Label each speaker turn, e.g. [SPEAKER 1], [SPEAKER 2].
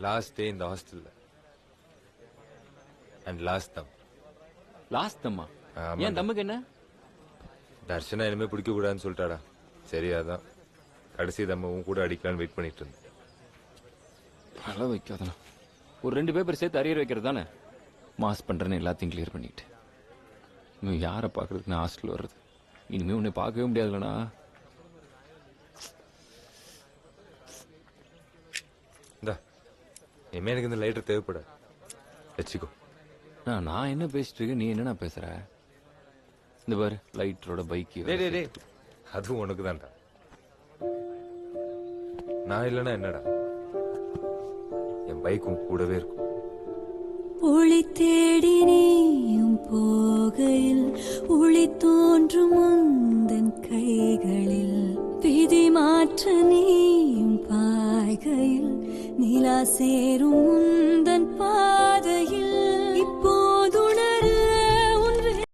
[SPEAKER 1] Last day இந்த ஹாஸ்டல்ல and last them.
[SPEAKER 2] Last தம்மா? ஏன் தம்முக்கு என்ன?
[SPEAKER 1] தர்ஷனா இனிமே பிடிக்க கூடாதுன்னு சொல்லிட்டாடா. சரி அதான் கடைசி தம்மவும் கூட அடிக்கலான்னு வெயிட் பண்ணிட்டு இருந்தேன்.
[SPEAKER 2] பல வைக்காதனா ஒரு 2 பேப்பர் சேர்த்து அரியர் வைக்கிறது தானே. மாஸ் பண்றேன்னு எல்லாத்தையும் கிளியர் பண்ணிட்டு இன்னும் யாரை பார்க்கறதுக்கு நான் ஹாஸ்டல் வர்றது? இனிமே உன்னை பார்க்கவே முடியாதுலண்ணா.
[SPEAKER 1] இந்தா இனிமே எனக்கு இந்த லைட்டர் தேவைப்படாது, வச்சுக்கோ.
[SPEAKER 2] நான் என்ன பேசிட்டு இருக்கேன், நீ என்னண்ணா பேசுற? இந்த பாரு லைட்டரோட பைக்.
[SPEAKER 1] அதுவும் உனக்கு தான்டா. நான் இல்லைன்னா என்னடா, என் பைக்கும் கூடவே இருக்கும்.
[SPEAKER 3] ஒளி தேடி நீயும் போகையில் ஒளி தோன்றும் உந்தன் கைகளில் விதி மாற்ற நீயும் பாய்கையில் நிலா சேரும் உந்தன்